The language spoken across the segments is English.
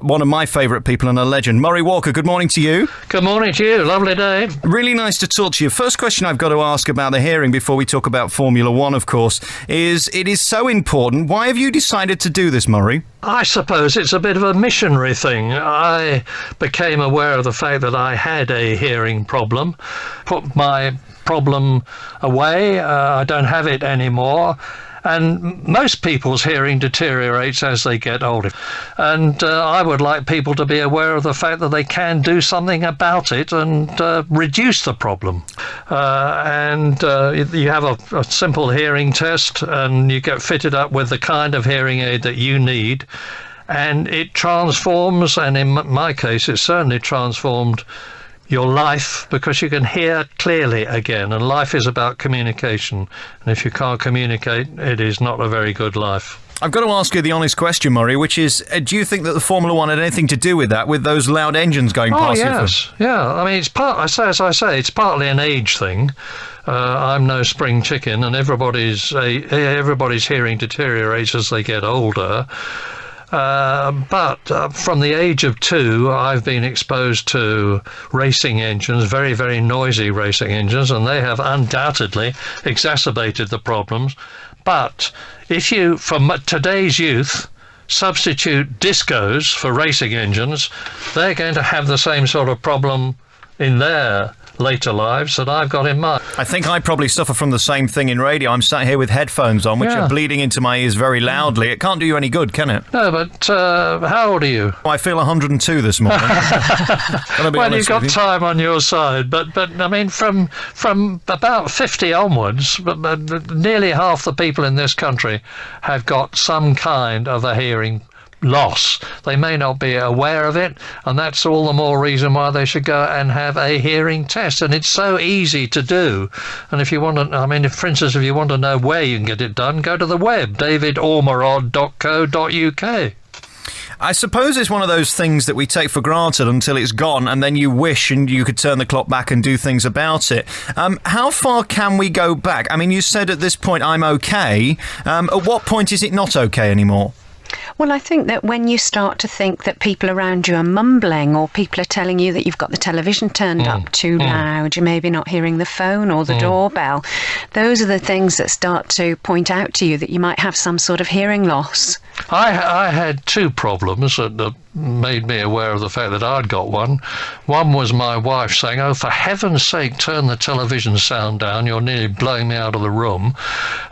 one of my favourite people and a legend. Murray Walker, good morning to you. Good morning to you. Lovely day. Really nice to talk to you. First question I've got to ask about the hearing before we talk about Formula One, of course, is it is so important. Why have you decided to do this, Murray? I suppose it's a bit of a missionary thing. I became aware of the fact that I had a hearing problem, put my problem away. I don't have it anymore. And most people's hearing deteriorates as they get older. And I would like people to be aware of the fact that they can do something about it and reduce the problem. You have a simple hearing test and you get fitted up with the kind of hearing aid that you need. And it transforms, and in my case, it certainly transformed your life, because you can hear clearly again, and life is about communication, and if you can't communicate, it is not a very good life. I've got to ask you the honest question, Murray, which is, do you think that the Formula One had anything to do with that, with those loud engines going past you? Oh, yes. Yeah, I mean, it's partly an age thing. I'm no spring chicken, and everybody's hearing deteriorates as they get older. But from the age of 2, I've been exposed to racing engines, very, very noisy racing engines, and they have undoubtedly exacerbated the problems. But if you, for today's youth, substitute discos for racing engines, they're going to have the same sort of problem in their later lives that I've got in mine. I think I probably suffer from the same thing in radio. I'm sat here with headphones on, which are bleeding into my ears very loudly. It can't do you any good, can it? No, but how old are you? I feel 102 this morning. Well, you've got time on your side, but I mean, from about 50 onwards, nearly half the people in this country have got some kind of a hearing loss. They may not be aware of it, and that's all the more reason why they should go and have a hearing test. And it's so easy to do. And if you want to, I mean, for instance, if you want to know where you can get it done, go to the web, davidormerod.co.uk. I suppose it's one of those things that we take for granted until it's gone, and then you wish and you could turn the clock back and do things about it. How far can we go back? I mean, you said at this point I'm okay. At what point is it not okay anymore? Well, I think that when you start to think that people around you are mumbling, or people are telling you that you've got the television turned up too loud, you're maybe not hearing the phone or the doorbell, those are the things that start to point out to you that you might have some sort of hearing loss. I had 2 problems that made me aware of the fact that I'd got one. One was my wife saying, "Oh, for heaven's sake, turn the television sound down, you're nearly blowing me out of the room."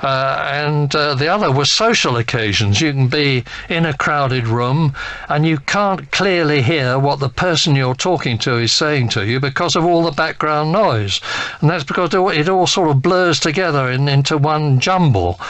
And the other was social occasions. You can be in a crowded room and you can't clearly hear what the person you're talking to is saying to you because of all the background noise. And that's because it all sort of blurs together into one jumble.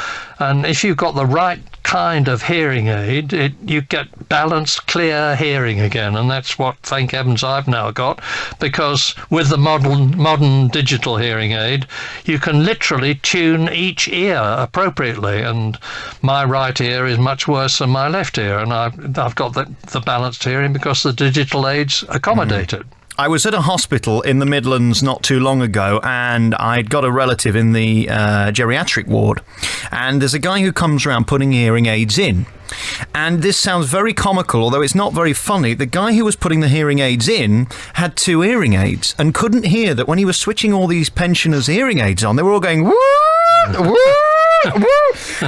And if you've got the right kind of hearing aid, you get balanced, clear hearing again, and that's what, thank heavens, I've now got, because with the modern digital hearing aid, you can literally tune each ear appropriately, and my right ear is much worse than my left ear, and I've got the balanced hearing because the digital aids accommodate it. I was at a hospital in the Midlands not too long ago, and I'd got a relative in the geriatric ward, and there's a guy who comes around putting hearing aids in. And this sounds very comical, although it's not very funny. The guy who was putting the hearing aids in had 2 hearing aids and couldn't hear that when he was switching all these pensioners' hearing aids on, they were all going, woo, woo.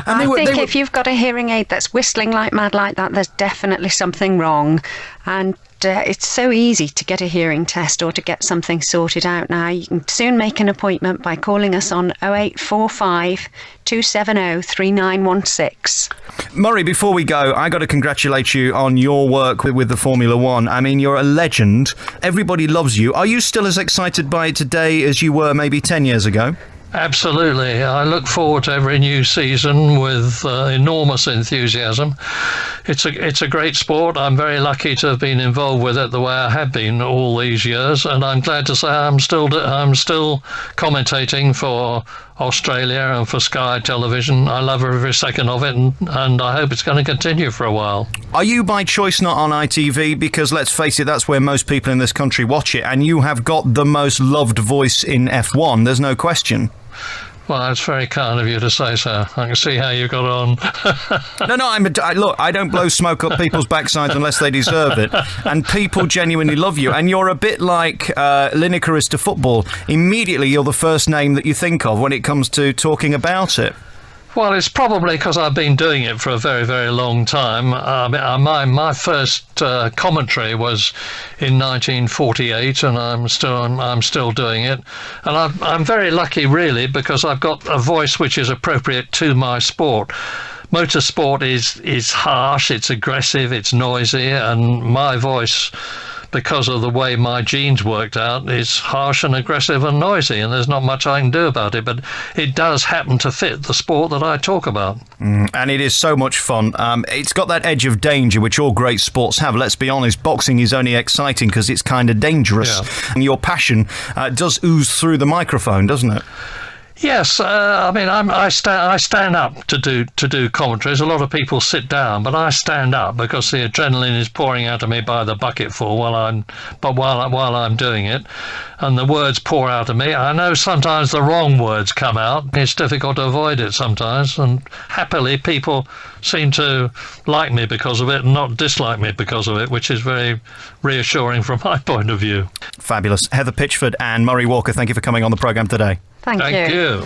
I think if you've got a hearing aid that's whistling like mad like that, there's definitely something wrong. And it's so easy to get a hearing test or to get something sorted out now. You can soon make an appointment by calling us on 0845 270 3916. Murray, before we go, I got to congratulate you on your work with the Formula One. I mean, you're a legend. Everybody loves you. Are you still as excited by it today as you were maybe 10 years ago? Absolutely. I look forward to every new season with enormous enthusiasm. It's a great sport. I'm very lucky to have been involved with it the way I have been all these years, and I'm glad to say I'm still commentating for Australia and for Sky Television. I love every second of it, and I hope it's going to continue for a while. Are you by choice not on ITV? Because let's face it, that's where most people in this country watch it, and you have got the most loved voice in F1. There's no question. Well, that's very kind of you to say so. I can see how you got on. No, look, I don't blow smoke up people's backsides unless they deserve it. And people genuinely love you. And you're a bit like Lineker is to football. Immediately, you're the first name that you think of when it comes to talking about it. Well, it's probably because I've been doing it for a very, very long time. My first commentary was in 1948, and I'm still doing it. And I'm very lucky, really, because I've got a voice which is appropriate to my sport. Motorsport is harsh, it's aggressive, it's noisy, and my voice, because of the way my genes worked out, is harsh and aggressive and noisy, and there's not much I can do about it, but it does happen to fit the sport that I talk about. And it is so much fun. It's got that edge of danger, which all great sports have. Let's be honest, boxing is only exciting because it's kind of dangerous. Yeah. And your passion does ooze through the microphone, doesn't it? Yes, I stand up to do commentaries. A lot of people sit down, but I stand up because the adrenaline is pouring out of me by the bucketful while I'm doing it, and the words pour out of me. I know sometimes the wrong words come out. It's difficult to avoid it sometimes, and happily people seem to like me because of it and not dislike me because of it, which is very reassuring from my point of view. Fabulous. Heather Pitchford and Murray Walker, thank you for coming on the programme today. Thank you.